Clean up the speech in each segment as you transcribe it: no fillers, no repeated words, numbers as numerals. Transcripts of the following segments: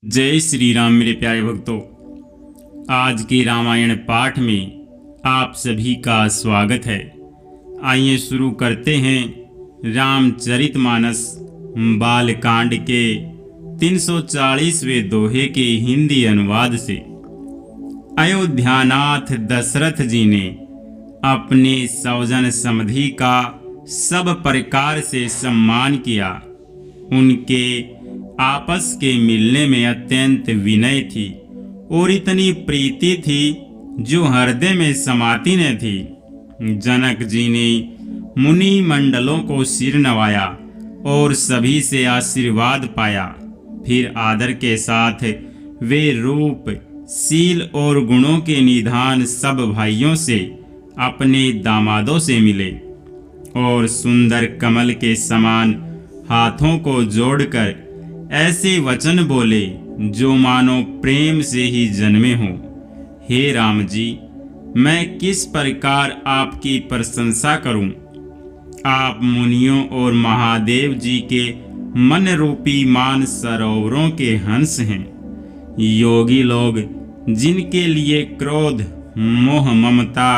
जय श्री राम मेरे प्यारे भक्तों। आज के रामायण पाठ में आप सभी का स्वागत है। आइए शुरू करते हैं रामचरितमानस बालकांड के 340वें दोहे के हिंदी अनुवाद से। अयोध्यानाथ दशरथ जी ने अपने सौजन समधि का सब प्रकार से सम्मान किया। उनके आपस के मिलने में अत्यंत विनय थी और इतनी प्रीति थी जो हृदय में समाती न थी। जनक जी ने मुनि मंडलों को सिर नवाया और सभी से आशीर्वाद पाया। फिर आदर के साथ वे रूप, शील और गुणों के निधान सब भाइयों से अपने दामादों से मिले और सुंदर कमल के समान हाथों को जोड़कर ऐसे वचन बोले जो मानो प्रेम से ही जन्मे हों। हे राम जी, मैं किस प्रकार आपकी प्रशंसा करूं? आप मुनियों और महादेव जी के मन रूपी मान सरोवरों के हंस हैं। योगी लोग जिनके लिए क्रोध, मोह, ममता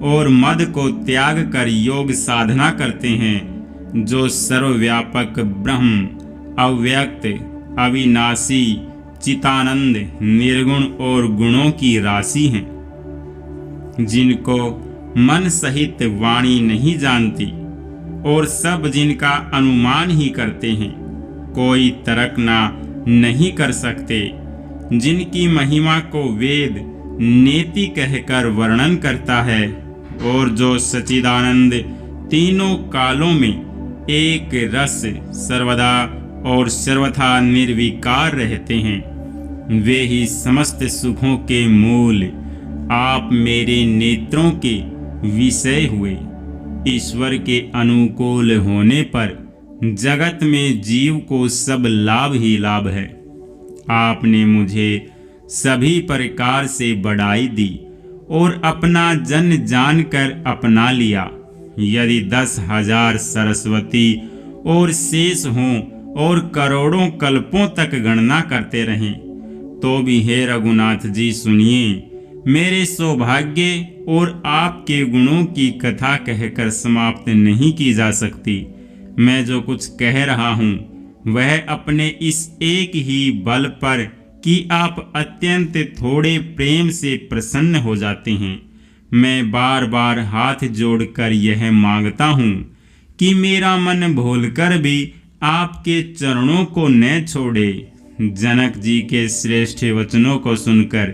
और मद को त्याग कर योग साधना करते हैं, जो सर्वव्यापक ब्रह्म, अव्यक्त, अविनाशी, चितानंद, निर्गुण और गुणों की राशि हैं, जिनको मन सहित वाणी नहीं जानती और सब जिनका अनुमान ही करते हैं, कोई तर्कना नहीं कर सकते, जिनकी महिमा को वेद नेति कहकर वर्णन करता है और जो सच्चिदानंद तीनों कालों में एक रस सर्वदा और सर्वथा निर्विकार रहते हैं, वे ही समस्त सुखों के मूल। आप मेरे नेत्रों के विषय हुए। ईश्वर के अनुकूल होने पर जगत में जीव को सब लाभ ही लाभ है। आपने मुझे सभी प्रकार से बड़ाई दी और अपना जन जानकर अपना लिया। यदि 10,000 सरस्वती और शेष हों और करोड़ों कल्पों तक गणना करते रहें, तो भी हे रघुनाथ जी सुनिए, मेरे सौभाग्य और आपके गुणों की कथा कहकर समाप्त नहीं की जा सकती। मैं जो कुछ कह रहा हूँ वह अपने इस एक ही बल पर कि आप अत्यंत थोड़े प्रेम से प्रसन्न हो जाते हैं। मैं बार बार हाथ जोड़कर यह मांगता हूँ कि मेरा मन भूलकर भी आपके चरणों को न छोड़े। जनक जी के श्रेष्ठ वचनों को सुनकर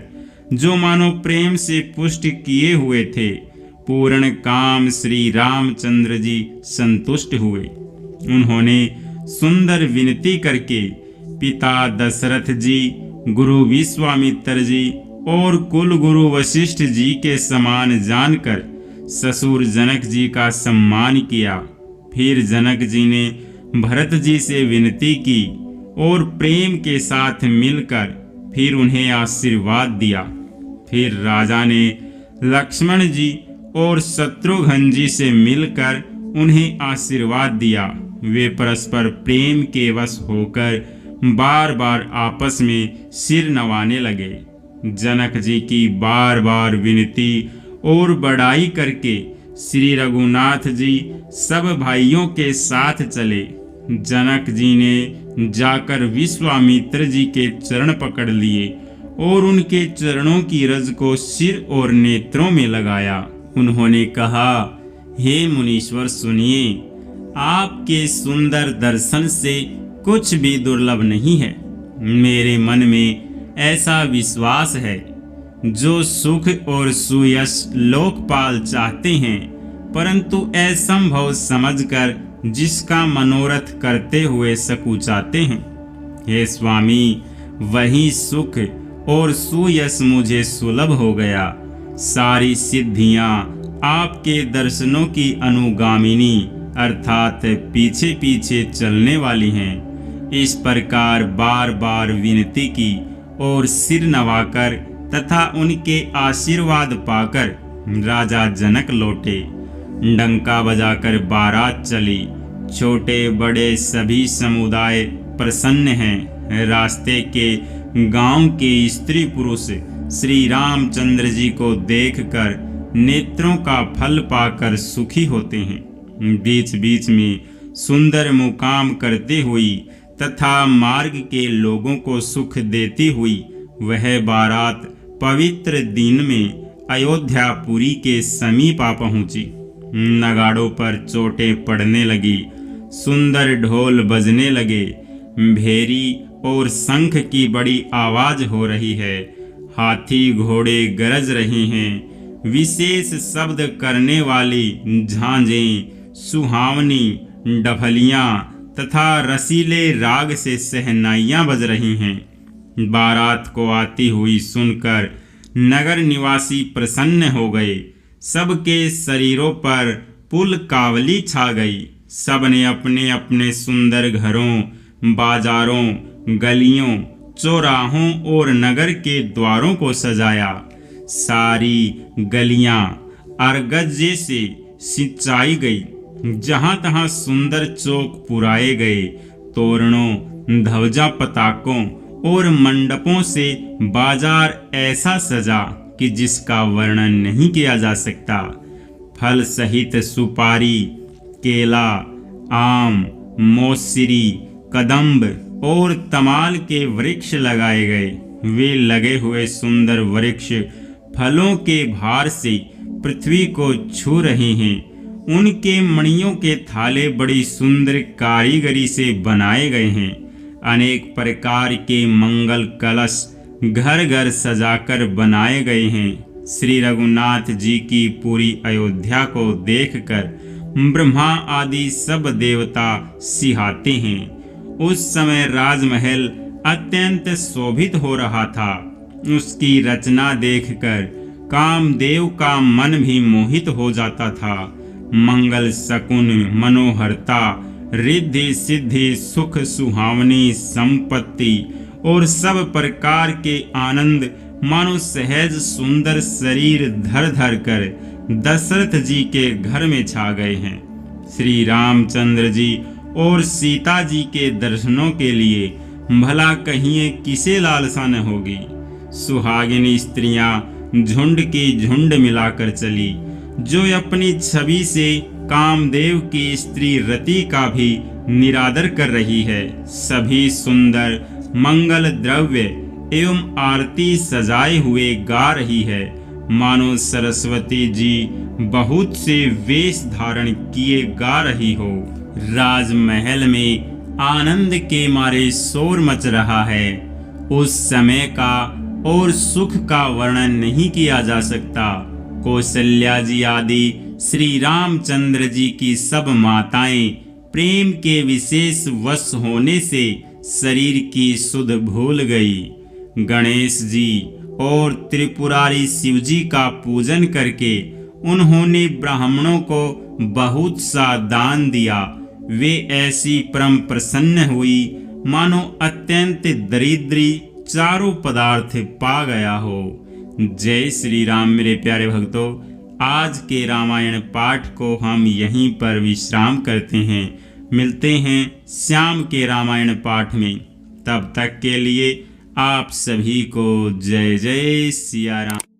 जो मानो प्रेम से पुष्ट किए हुए थे, पूर्ण काम श्री रामचंद्र जी संतुष्ट हुए। उन्होंने सुंदर विनती करके पिता दशरथ जी, गुरु विश्वामित्र जी और कुल गुरु वशिष्ठ जी के समान जानकर ससुर जनक जी का सम्मान किया। फिर जनक जी ने भरत जी से विनती की और प्रेम के साथ मिलकर फिर उन्हें आशीर्वाद दिया। फिर राजा ने लक्ष्मण जी और शत्रुघ्न जी से मिलकर उन्हें आशीर्वाद दिया। वे परस्पर प्रेम के वश होकर बार बार आपस में सिर नवाने लगे। जनक जी की बार बार विनती और बड़ाई करके श्री रघुनाथ जी सब भाइयों के साथ चले। जनक जी ने जाकर विश्वामित्र जी के चरण पकड़ लिए और उनके चरणों की रज को सिर और नेत्रों में लगाया। उन्होंने कहा, हे मुनीश्वर सुनिए, आपके सुंदर दर्शन से कुछ भी दुर्लभ नहीं है। मेरे मन में ऐसा विश्वास है, जो सुख और सुयश लोकपाल चाहते हैं, परंतु असंभव समझकर जिसका मनोरथ करते हुए सकुचाते हैं। हे स्वामी, वही सुख और सुयश मुझे सुलभ हो गया। सारी सिद्धियां आपके दर्शनों की अनुगामिनी अर्थात पीछे पीछे चलने वाली हैं। इस प्रकार बार बार विनती की और सिर नवाकर तथा उनके आशीर्वाद पाकर राजा जनक लौटे। डंका बजाकर बारात चली। छोटे बड़े सभी समुदाय प्रसन्न हैं। रास्ते के गांव के स्त्री पुरुष श्री रामचंद्र जी को देखकर नेत्रों का फल पाकर सुखी होते हैं। बीच बीच में सुंदर मुकाम करते हुई तथा मार्ग के लोगों को सुख देती हुई वह बारात पवित्र दिन में अयोध्यापुरी के समीप आ पहुंची। नगाड़ों पर चोटें पड़ने लगी, सुंदर ढोल बजने लगे, भेरी और शंख की बड़ी आवाज हो रही है, हाथी घोड़े गरज रहे हैं, विशेष शब्द करने वाली झांझें, सुहावनी डफलियां तथा रसीले राग से सहनाइयां बज रही हैं। बारात को आती हुई सुनकर नगर निवासी प्रसन्न हो गए। सबके शरीरों पर पुल कावली छा गई। सबने अपने अपने सुंदर घरों, बाजारों, गलियों, चौराहों और नगर के द्वारों को सजाया। सारी गलियां अरगजे से सिंचाई गई। जहां तहां सुंदर चौक पुराए गए। तोरणों, ध्वजा पताकों और मंडपों से बाजार ऐसा सजा कि जिसका वर्णन नहीं किया जा सकता। फल सहित सुपारी, केला, आम, मौसरी, कदम्ब और तमाल के वृक्ष लगाए गए। वे लगे हुए सुंदर वृक्ष फलों के भार से पृथ्वी को छू रहे हैं। उनके मणियों के थाले बड़ी सुंदर कारीगरी से बनाए गए हैं। अनेक प्रकार के मंगल कलश घर घर सजाकर बनाए गए हैं। श्री रघुनाथ जी की पूरी अयोध्या को देखकर ब्रह्मा आदि सब देवता सिहाते हैं। उस समय राजमहल अत्यंत शोभित हो रहा था। उसकी रचना देखकर कामदेव का मन भी मोहित हो जाता था। मंगल शकुन, मनोहरता, रिद्धि सिद्धि, सुख सुहावनी, संपत्ति और सब प्रकार के आनंद मानो सहज सुंदर शरीर धर धर कर दशरथ जी के घर में छा गए हैं। श्री रामचंद्र जी और सीता जी के दर्शनों के लिए भला कहिए किसे लालसा न होगी। सुहागिनी स्त्रियां झुंड की झुंड मिलाकर चली, जो अपनी छवि से कामदेव की स्त्री रति का भी निरादर कर रही है। सभी सुंदर मंगल द्रव्य एवं आरती सजाए हुए गा रही है, मानो सरस्वती जी बहुत से वेश धारण किए गा रही हो। राजमहल में आनंद के मारे शोर मच रहा है। उस समय का और सुख का वर्णन नहीं किया जा सकता। कौशल्या जी आदि श्री रामचंद्र जी की सब माताएं प्रेम के विशेष वश होने से शरीर की सुध भूल गई। गणेश जी और त्रिपुरारी शिव जी का पूजन करके उन्होंने ब्राह्मणों को बहुत सा दान दिया। वे ऐसी परम प्रसन्न हुई मानो अत्यंत दरिद्री चारों पदार्थ पा गया हो। जय श्री राम। मेरे प्यारे भक्तों, आज के रामायण पाठ को हम यहीं पर विश्राम करते हैं। मिलते हैं शाम के रामायण पाठ में। तब तक के लिए आप सभी को जय जय सिया राम।